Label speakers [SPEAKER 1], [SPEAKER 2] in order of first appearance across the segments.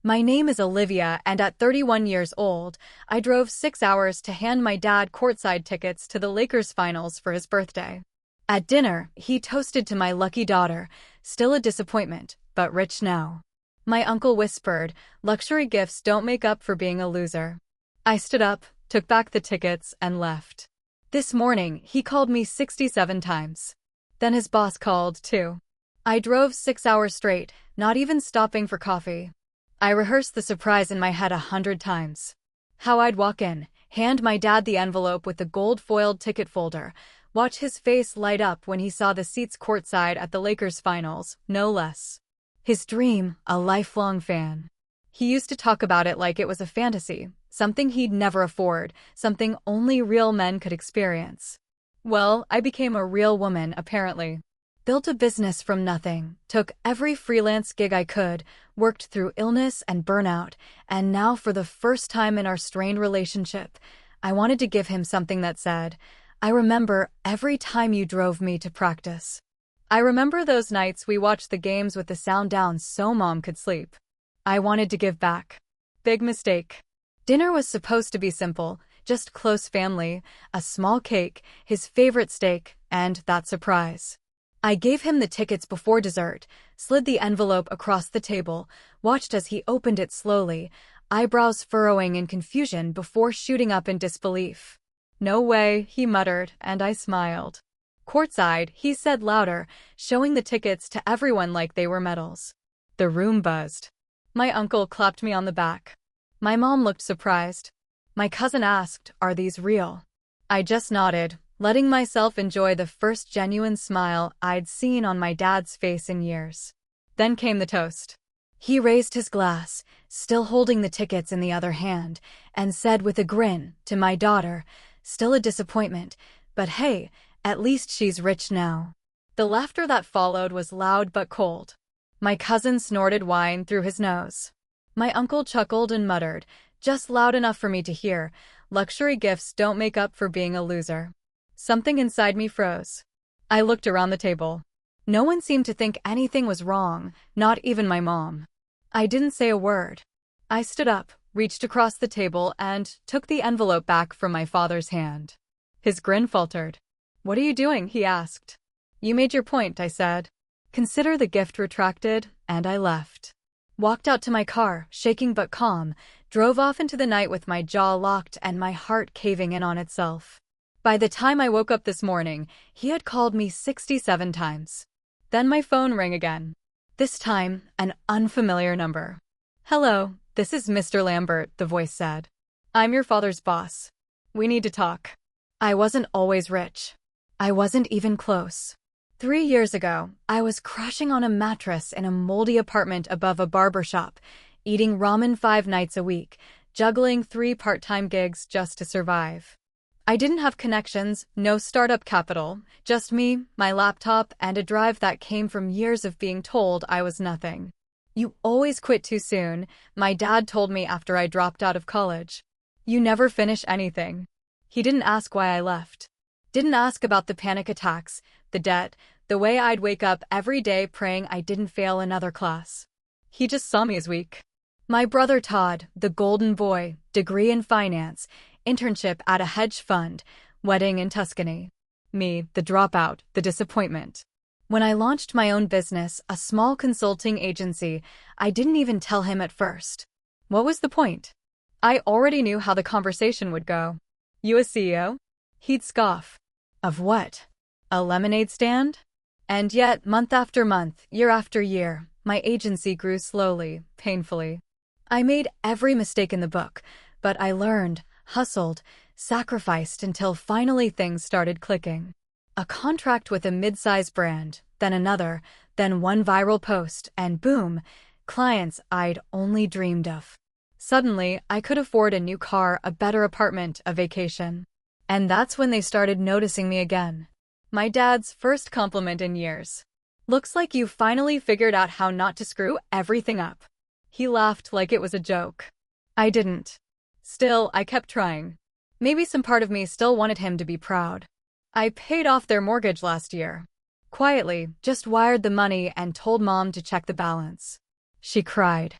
[SPEAKER 1] My name is Olivia, and at 31 years old, I drove 6 hours to hand my dad courtside tickets to the Lakers finals for his birthday. At dinner, he toasted to my lucky daughter, still a disappointment, but rich now. My uncle whispered, "Luxury gifts don't make up for being a loser." I stood up, took back the tickets, and left. This morning, he called me 67 times. Then his boss called, too. I drove 6 hours straight, not even stopping for coffee. I rehearsed the surprise in my head 100 times. How I'd walk in, hand my dad the envelope with the gold-foiled ticket folder, watch his face light up when he saw the seats courtside at the Lakers finals, no less. His dream, a lifelong fan. He used to talk about it like it was a fantasy, something he'd never afford, something only real men could experience. Well, I became a real woman, apparently. Built a business from nothing, took every freelance gig I could, worked through illness and burnout, and now for the first time in our strained relationship, I wanted to give him something that said, "I remember every time you drove me to practice. I remember those nights we watched the games with the sound down so Mom could sleep." I wanted to give back. Big mistake. Dinner was supposed to be simple, just close family, a small cake, his favorite steak, and that surprise. I gave him the tickets before dessert, slid the envelope across the table, watched as he opened it slowly, eyebrows furrowing in confusion before shooting up in disbelief. "No way," he muttered, and I smiled. "Courtside," he said louder, showing the tickets to everyone like they were medals. The room buzzed. My uncle clapped me on the back. My mom looked surprised. My cousin asked, "Are these real?" I just nodded, letting myself enjoy the first genuine smile I'd seen on my dad's face in years. Then came the toast. He raised his glass, still holding the tickets in the other hand, and said with a grin, to my daughter, "Still a disappointment, but hey, at least she's rich now." The laughter that followed was loud but cold. My cousin snorted wine through his nose. My uncle chuckled and muttered, just loud enough for me to hear, "Luxury gifts don't make up for being a loser." Something inside me froze. I looked around the table. No one seemed to think anything was wrong, not even my mom. I didn't say a word. I stood up, reached across the table, and took the envelope back from my father's hand. His grin faltered. "What are you doing?" he asked. "You made your point," I said. "Consider the gift retracted," and I left. Walked out to my car, shaking but calm, drove off into the night with my jaw locked and my heart caving in on itself. By the time I woke up this morning, he had called me 67 times. Then my phone rang again. This time, an unfamiliar number. "Hello, this is Mr. Lambert," the voice said. "I'm your father's boss. We need to talk." I wasn't always rich. I wasn't even close. 3 years ago, I was crashing on a mattress in a moldy apartment above a barber shop, eating ramen 5 nights a week, juggling 3 part-time gigs just to survive. I didn't have connections, no startup capital, just me, my laptop, and a drive that came from years of being told I was nothing. "You always quit too soon," my dad told me after I dropped out of college. "You never finish anything." He didn't ask why I left. Didn't ask about the panic attacks, the debt, the way I'd wake up every day praying I didn't fail another class. He just saw me as weak. My brother Todd, the golden boy, degree in finance, internship at a hedge fund, wedding in Tuscany. Me, the dropout, the disappointment. When I launched my own business, a small consulting agency, I didn't even tell him at first. What was the point? I already knew how the conversation would go. "You a CEO?" He'd scoff. "Of what? A lemonade stand?" And yet, month after month, year after year, my agency grew slowly, painfully. I made every mistake in the book, but I learned, hustled, sacrificed until finally things started clicking. A contract with a mid-size brand, then another, then one viral post, and boom, clients I'd only dreamed of. Suddenly, I could afford a new car, a better apartment, a vacation. And that's when they started noticing me again. My dad's first compliment in years. "Looks like you finally figured out how not to screw everything up." He laughed like it was a joke. I didn't. Still, I kept trying. Maybe some part of me still wanted him to be proud. I paid off their mortgage last year. Quietly, just wired the money and told Mom to check the balance. She cried.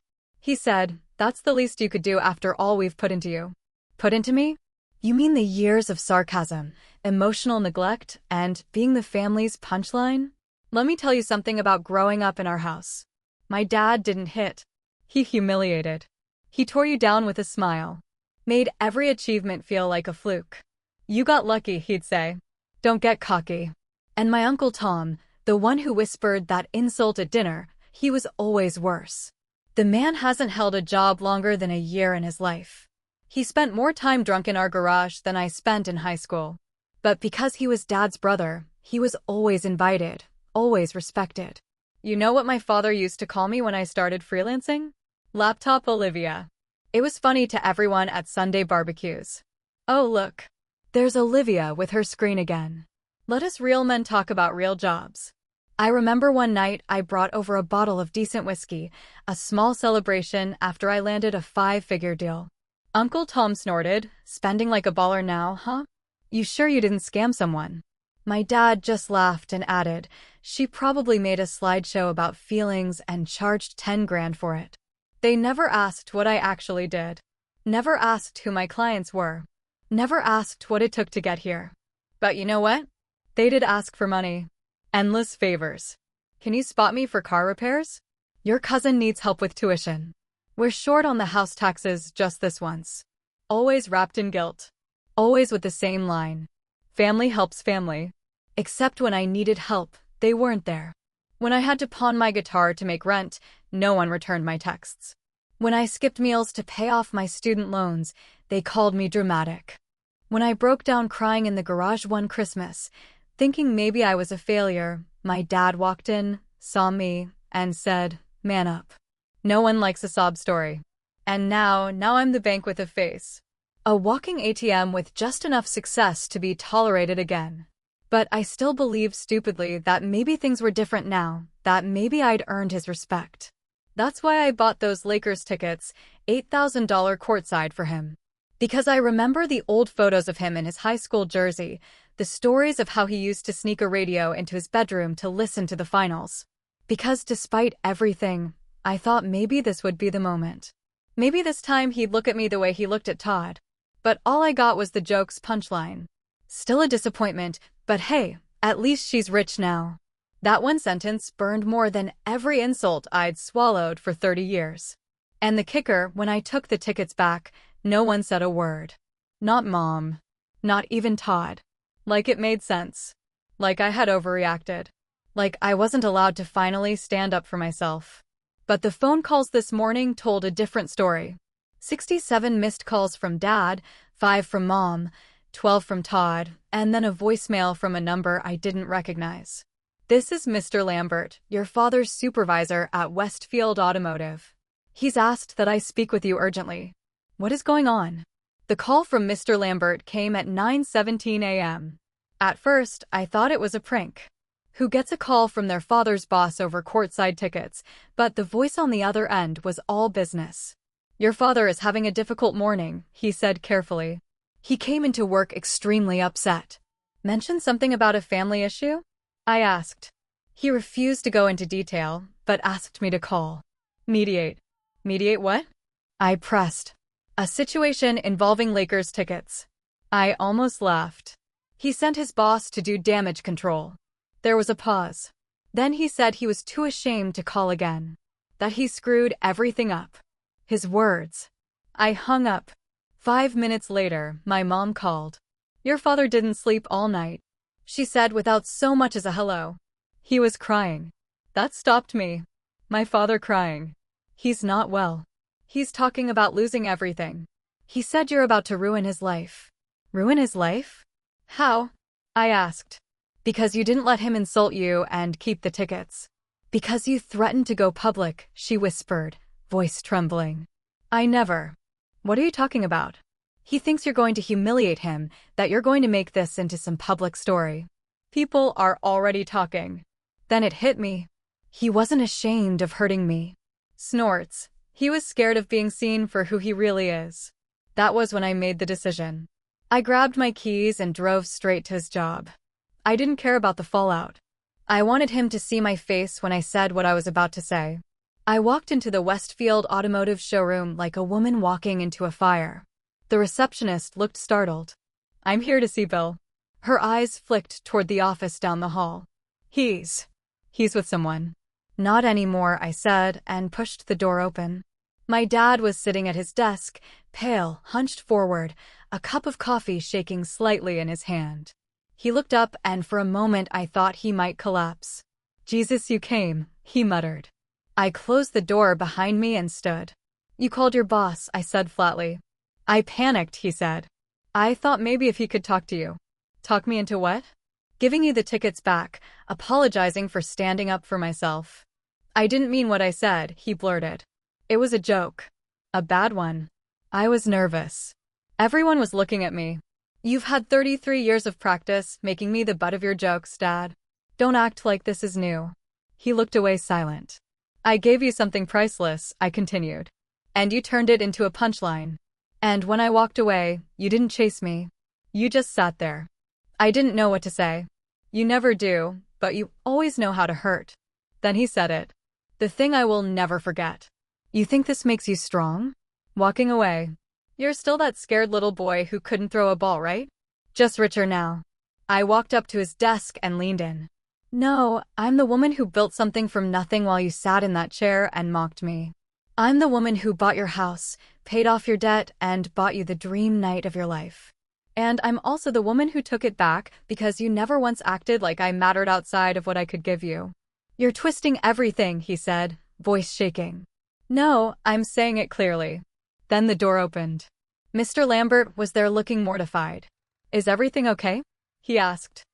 [SPEAKER 1] He said, "That's the least you could do after all we've put into you." Put into me? You mean the years of sarcasm, emotional neglect, and being the family's punchline? Let me tell you something about growing up in our house. My dad didn't hit. He humiliated. He tore you down with a smile. Made every achievement feel like a fluke. "You got lucky," he'd say. "Don't get cocky." And my Uncle Tom, the one who whispered that insult at dinner, he was always worse. The man hasn't held a job longer than a year in his life. He spent more time drunk in our garage than I spent in high school. But because he was Dad's brother, he was always invited, always respected. You know what my father used to call me when I started freelancing? Laptop Olivia. It was funny to everyone at Sunday barbecues. "Oh, look. There's Olivia with her screen again. Let us real men talk about real jobs." I remember one night I brought over a bottle of decent whiskey, a small celebration after I landed a 5-figure deal. Uncle Tom snorted, "Spending like a baller now, huh? You sure you didn't scam someone?" My dad just laughed and added, "She probably made a slideshow about feelings and charged 10 grand for it." They never asked what I actually did. Never asked who my clients were. Never asked what it took to get here. But you know what? They did ask for money. Endless favors. "Can you spot me for car repairs? Your cousin needs help with tuition. We're short on the house taxes just this once." Always wrapped in guilt. Always with the same line. Family helps family. Except when I needed help, they weren't there. When I had to pawn my guitar to make rent, no one returned my texts. When I skipped meals to pay off my student loans, they called me dramatic. When I broke down crying in the garage one Christmas, thinking maybe I was a failure, my dad walked in, saw me, and said, "Man up." No one likes a sob story. And now I'm the bank with a face. A walking ATM with just enough success to be tolerated again. But I still believed stupidly that maybe things were different now, that maybe I'd earned his respect. That's why I bought those Lakers tickets, $8,000 courtside for him. Because I remember the old photos of him in his high school jersey, the stories of how he used to sneak a radio into his bedroom to listen to the finals. Because despite everything, I thought maybe this would be the moment. Maybe this time he'd look at me the way he looked at Todd. But all I got was the joke's punchline. Still a disappointment, but hey, at least she's rich now. That one sentence burned more than every insult I'd swallowed for 30 years. And the kicker, when I took the tickets back, no one said a word. Not Mom. Not even Todd. Like it made sense. Like I had overreacted. Like I wasn't allowed to finally stand up for myself. But the phone calls this morning told a different story. 67 missed calls from Dad, 5 from Mom, 12 from Todd, and then a voicemail from a number I didn't recognize. "This is Mr. Lambert, your father's supervisor at Westfield Automotive. He's asked that I speak with you urgently." What is going on? The call from Mr. Lambert came at 9:17 a.m. At first, I thought it was a prank. Who gets a call from their father's boss over courtside tickets? But the voice on the other end was all business. "Your father is having a difficult morning," he said carefully. He came into work extremely upset. "Mentioned something about a family issue?" I asked. He refused to go into detail, but asked me to call. "Mediate." "Mediate what?" I pressed. "A situation involving Lakers tickets." I almost laughed. He sent his boss to do damage control. There was a pause. Then he said he was too ashamed to call again. That he screwed everything up. His words. I hung up. 5 minutes later, my mom called. "Your father didn't sleep all night," she said without so much as a hello. "He was crying." That stopped me. My father crying. He's not well. He's talking about losing everything. He said you're about to ruin his life. Ruin his life? How? I asked. Because you didn't let him insult you and keep the tickets. Because you threatened to go public, she whispered, voice trembling. I never. What are you talking about? He thinks you're going to humiliate him, that you're going to make this into some public story. People are already talking. Then it hit me. He wasn't ashamed of hurting me. Snorts. He was scared of being seen for who he really is. That was when I made the decision. I grabbed my keys and drove straight to his job. I didn't care about the fallout. I wanted him to see my face when I said what I was about to say. I walked into the Westfield Automotive showroom like a woman walking into a fire. The receptionist looked startled. "I'm here to see Bill." Her eyes flicked toward the office down the hall. He's with someone." "Not anymore," I said, and pushed the door open. My dad was sitting at his desk, pale, hunched forward, a cup of coffee shaking slightly in his hand. He looked up, and for a moment I thought he might collapse. "Jesus, you came," he muttered. I closed the door behind me and stood. "You called your boss," I said flatly. "I panicked," he said. "I thought maybe if he could talk to you." "Talk me into what?" "Giving you the tickets back, apologizing for standing up for myself." "I didn't mean what I said," he blurted. "It was a joke. A bad one." I was nervous. Everyone was looking at me. "You've had 33 years of practice making me the butt of your jokes, Dad. Don't act like this is new." He looked away silent. "I gave you something priceless," I continued. "And you turned it into a punchline. And when I walked away, you didn't chase me. You just sat there." I didn't know what to say. "You never do, but you always know how to hurt." Then he said it. The thing I will never forget. "You think this makes you strong?" Walking away. "You're still that scared little boy who couldn't throw a ball, right? Just richer now." I walked up to his desk and leaned in. "No, I'm the woman who built something from nothing while you sat in that chair and mocked me. I'm the woman who bought your house, paid off your debt, and bought you the dream night of your life. And I'm also the woman who took it back because you never once acted like I mattered outside of what I could give you." "You're twisting everything," he said, voice shaking. "No, I'm saying it clearly." Then the door opened. Mr. Lambert was there looking mortified. "Is everything okay?" he asked.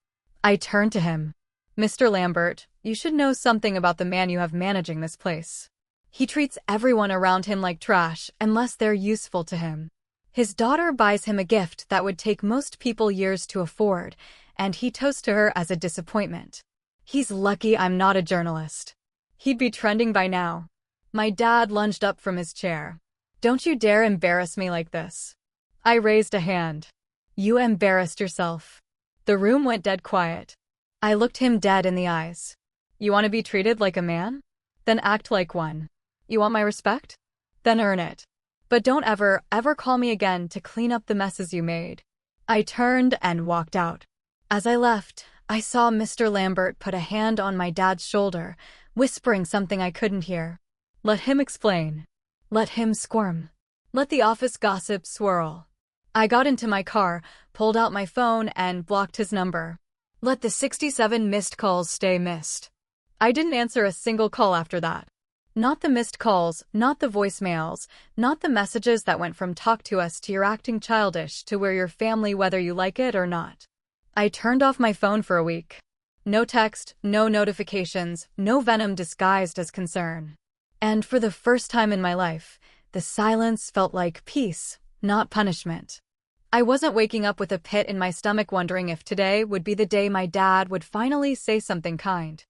[SPEAKER 1] I turned to him. "Mr. Lambert, you should know something about the man you have managing this place. He treats everyone around him like trash unless they're useful to him. His daughter buys him a gift that would take most people years to afford, and he toasts to her as a disappointment. He's lucky I'm not a journalist. He'd be trending by now." My dad lunged up from his chair. "Don't you dare embarrass me like this." I raised a hand. "You embarrassed yourself." The room went dead quiet. I looked him dead in the eyes. "You want to be treated like a man? Then act like one. You want my respect? Then earn it. But don't ever call me again to clean up the messes you made." I turned and walked out. As I left, I saw Mr. Lambert put a hand on my dad's shoulder, whispering something I couldn't hear. Let him explain. Let him squirm. Let the office gossip swirl. I got into my car, pulled out my phone, and blocked his number. Let the 67 missed calls stay missed. I didn't answer a single call after that. Not the missed calls, not the voicemails, not the messages that went from "talk to us" to "you're acting childish" to "we're your family whether you like it or not." I turned off my phone for a week. No text, no notifications, no venom disguised as concern. And for the first time in my life, the silence felt like peace, not punishment. I wasn't waking up with a pit in my stomach wondering if today would be the day my dad would finally say something kind.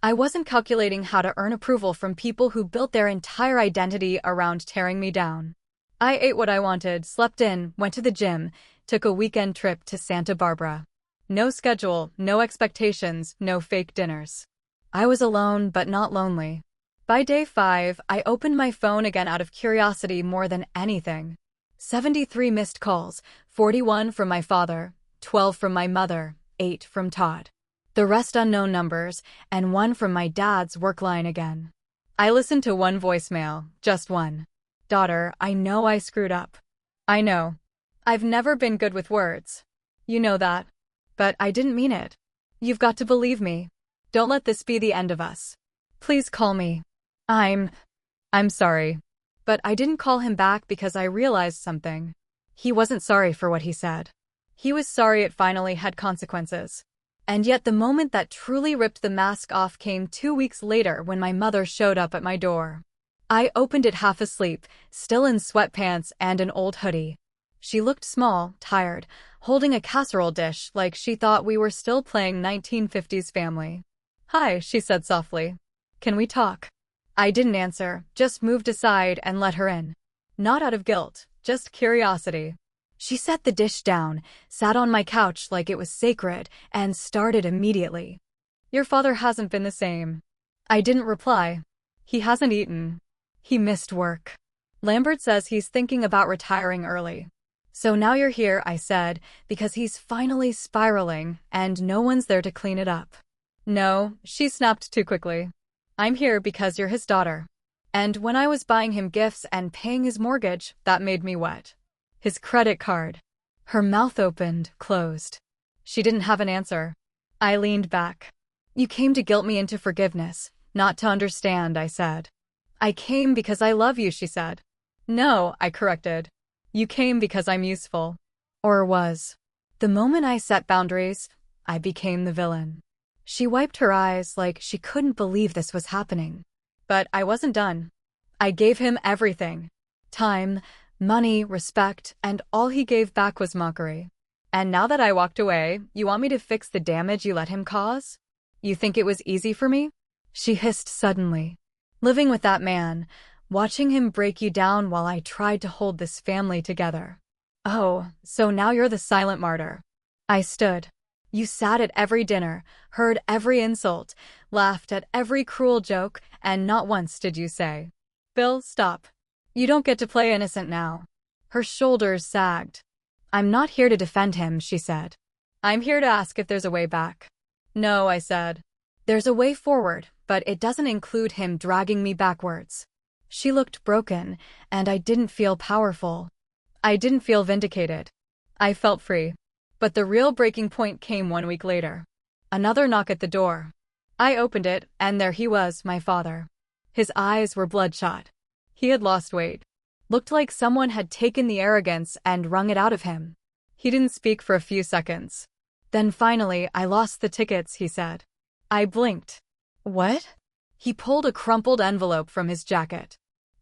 [SPEAKER 1] I wasn't calculating how to earn approval from people who built their entire identity around tearing me down. I ate what I wanted, slept in, went to the gym, took a weekend trip to Santa Barbara. No schedule, no expectations, no fake dinners. I was alone but not lonely. By day 5, I opened my phone again out of curiosity more than anything. 73 missed calls, 41 from my father, 12 from my mother, 8 from Todd. The rest unknown numbers, and 1 from my dad's work line again. I listened to one voicemail, just one. "Daughter, I know I screwed up. I know. I've never been good with words. You know that. But I didn't mean it. You've got to believe me. Don't let this be the end of us. Please call me. I'm sorry." But I didn't call him back because I realized something. He wasn't sorry for what he said. He was sorry it finally had consequences. And yet the moment that truly ripped the mask off came 2 weeks later when my mother showed up at my door. I opened it half asleep, still in sweatpants and an old hoodie. She looked small, tired, holding a casserole dish like she thought we were still playing 1950s Family. "Hi," she said softly. "Can we talk?" I didn't answer, just moved aside and let her in. Not out of guilt, just curiosity. She set the dish down, sat on my couch like it was sacred, and started immediately. "Your father hasn't been the same." I didn't reply. He hasn't eaten. He missed work. Lambert says he's thinking about retiring early. So now you're here, I said, because he's finally spiraling and no one's there to clean it up. No, she snapped too quickly. I'm here because you're his daughter. And when I was buying him gifts and paying his mortgage, that made me wet. His credit card. Her mouth opened, closed. She didn't have an answer. I leaned back. You came to guilt me into forgiveness, not to understand, I said. I came because I love you, she said. No, I corrected. You came because I'm useful. Or was. The moment I set boundaries, I became the villain. She wiped her eyes like she couldn't believe this was happening. But I wasn't done. I gave him everything. Time, money, respect, and all he gave back was mockery. And now that I walked away, you want me to fix the damage you let him cause? You think it was easy for me? She hissed suddenly. Living with that man, watching him break you down while I tried to hold this family together. Oh, so now you're the silent martyr. I stood. You sat at every dinner, heard every insult, laughed at every cruel joke, and not once did you say, Bill, stop. You don't get to play innocent now. Her shoulders sagged. I'm not here to defend him, she said. I'm here to ask if there's a way back. No, I said. There's a way forward, but it doesn't include him dragging me backwards. She looked broken, and I didn't feel powerful. I didn't feel vindicated. I felt free. But the real breaking point came 1 week later. Another knock at the door. I opened it, and there he was, my father. His eyes were bloodshot. He had lost weight. Looked like someone had taken the arrogance and wrung it out of him. He didn't speak for a few seconds. Then finally, I lost the tickets, he said. I blinked. What? He pulled a crumpled envelope from his jacket.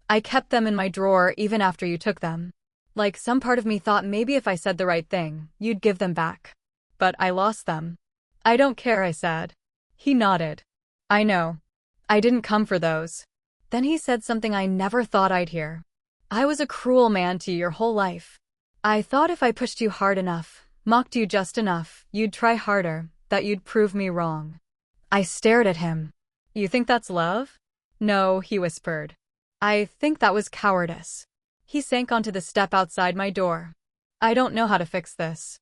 [SPEAKER 1] I kept them in my drawer even after you took them. Like some part of me thought maybe if I said the right thing, you'd give them back. But I lost them. I don't care, I said. He nodded. I know. I didn't come for those. Then he said something I never thought I'd hear. I was a cruel man to you your whole life. I thought if I pushed you hard enough, mocked you just enough, you'd try harder, that you'd prove me wrong. I stared at him. You think that's love? No, he whispered. I think that was cowardice. He sank onto the step outside my door. I don't know how to fix this.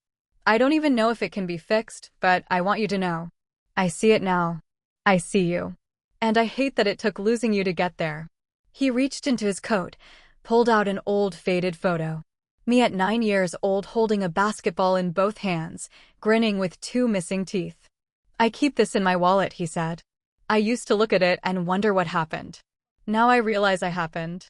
[SPEAKER 1] I don't even know if it can be fixed, but I want you to know. I see it now. I see you. And I hate that it took losing you to get there. He reached into his coat, pulled out an old faded photo. Me at 9 years old holding a basketball in both hands, grinning with 2 missing teeth. I keep this in my wallet, he said. I used to look at it and wonder what happened. Now I realize I happened.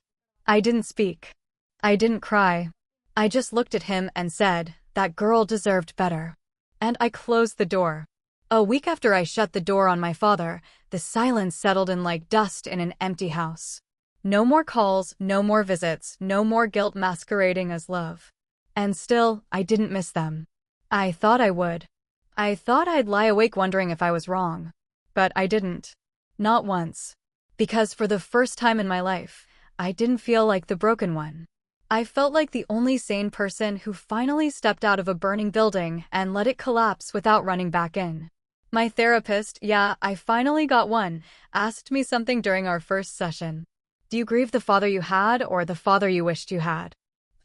[SPEAKER 1] I didn't speak. I didn't cry. I just looked at him and said, that girl deserved better. And I closed the door. A week after I shut the door on my father, the silence settled in like dust in an empty house. No more calls, no more visits, no more guilt masquerading as love. And still, I didn't miss them. I thought I would. I thought I'd lie awake wondering if I was wrong. But I didn't. Not once. Because for the first time in my life, I didn't feel like the broken one. I felt like the only sane person who finally stepped out of a burning building and let it collapse without running back in. My therapist, yeah, I finally got one, asked me something during our first session. Do you grieve the father you had or the father you wished you had?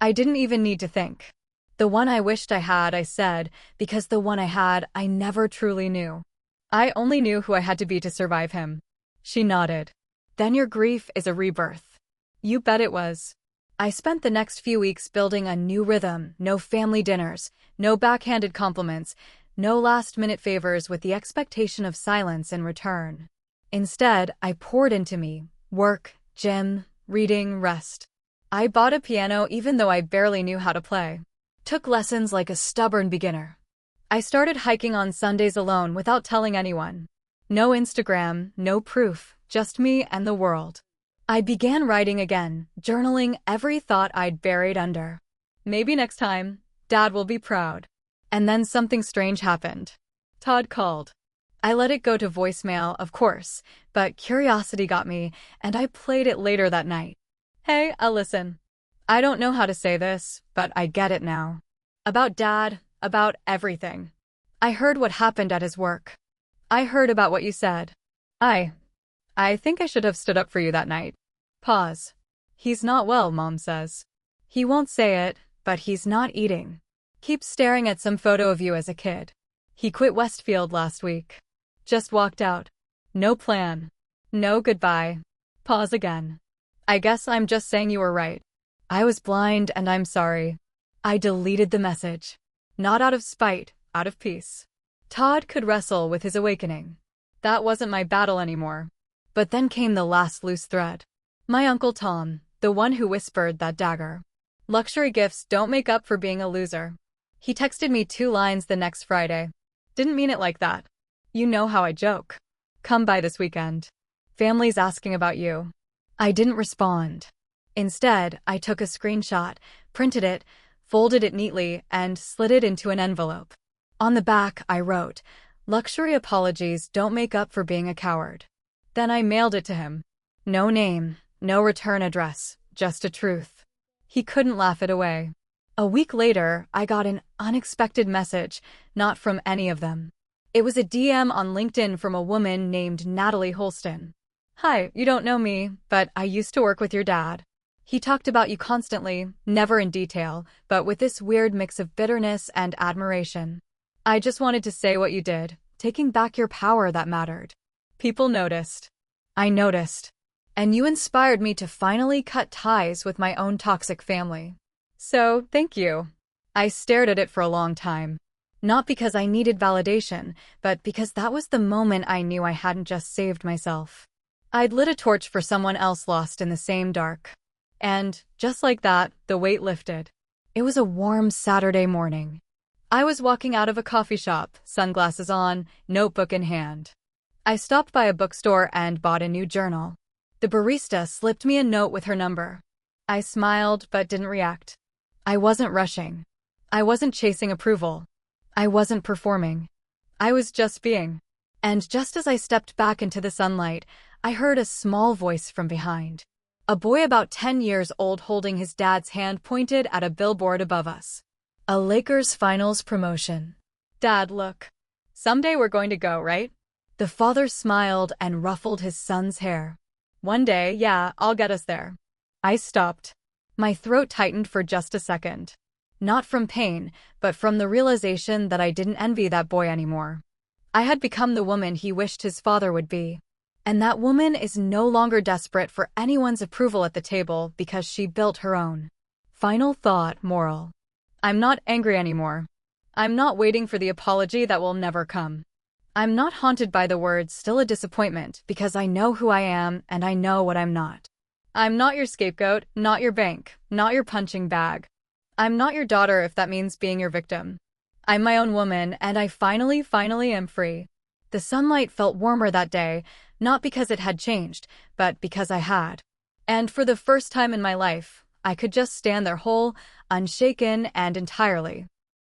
[SPEAKER 1] I didn't even need to think. The one I wished I had, I said, because the one I had, I never truly knew. I only knew who I had to be to survive him. She nodded. Then your grief is a rebirth. You bet it was. I spent the next few weeks building a new rhythm, no family dinners, no backhanded compliments, no last-minute favors with the expectation of silence in return. Instead, I poured into me, work, gym, reading, rest. I bought a piano even though I barely knew how to play. Took lessons like a stubborn beginner. I started hiking on Sundays alone without telling anyone. No Instagram, no proof, just me and the world. I began writing again, journaling every thought I'd buried under. Maybe next time, Dad will be proud. And then something strange happened. Todd called. I let it go to voicemail, of course, but curiosity got me, and I played it later that night. Hey, listen. I don't know how to say this, but I get it now. About Dad, about everything. I heard what happened at his work. I heard about what you said. I I think I should have stood up for you that night. Pause. He's not well, Mom says. He won't say it, but he's not eating. Keeps staring at some photo of you as a kid. He quit Westfield last week. Just walked out. No plan. No goodbye. Pause again. I guess I'm just saying you were right. I was blind and I'm sorry. I deleted the message. Not out of spite, out of peace. Todd could wrestle with his awakening. That wasn't my battle anymore. But then came the last loose thread. My Uncle Tom, the one who whispered that dagger. Luxury gifts don't make up for being a loser. He texted me 2 lines the next Friday. Didn't mean it like that. You know how I joke. Come by this weekend. Family's asking about you. I didn't respond. Instead, I took a screenshot, printed it, folded it neatly, and slid it into an envelope. On the back, I wrote, "Luxury apologies don't make up for being a coward." Then I mailed it to him. No name, no return address, just a truth. He couldn't laugh it away. A week later, I got an unexpected message, not from any of them. It was a DM on LinkedIn from a woman named Natalie Holston. "Hi, you don't know me, but I used to work with your dad. He talked about you constantly, never in detail, but with this weird mix of bitterness and admiration. I just wanted to say what you did, taking back your power that mattered. People noticed. I noticed. And you inspired me to finally cut ties with my own toxic family. So, thank you." I stared at it for a long time. Not because I needed validation, but because that was the moment I knew I hadn't just saved myself. I'd lit a torch for someone else lost in the same dark. And, just like that, the weight lifted. It was a warm Saturday morning. I was walking out of a coffee shop, sunglasses on, notebook in hand. I stopped by a bookstore and bought a new journal. The barista slipped me a note with her number. I smiled but didn't react. I wasn't rushing. I wasn't chasing approval. I wasn't performing. I was just being. And just as I stepped back into the sunlight, I heard a small voice from behind. A boy about 10 years old holding his dad's hand pointed at a billboard above us. A Lakers finals promotion. "Dad, look. Someday we're going to go, right?" The father smiled and ruffled his son's hair. "One day, yeah, I'll get us there." I stopped. My throat tightened for just a second. Not from pain, but from the realization that I didn't envy that boy anymore. I had become the woman he wished his father would be. And that woman is no longer desperate for anyone's approval at the table because she built her own. Final thought, moral. I'm not angry anymore. I'm not waiting for the apology that will never come. I'm not haunted by the words "still a disappointment" because I know who I am and I know what I'm not. I'm not your scapegoat, not your bank, not your punching bag. I'm not your daughter if that means being your victim. I'm my own woman and I finally am free. The sunlight felt warmer that day, not because it had changed, but because I had. And for the first time in my life, I could just stand there whole, unshaken, and entirely.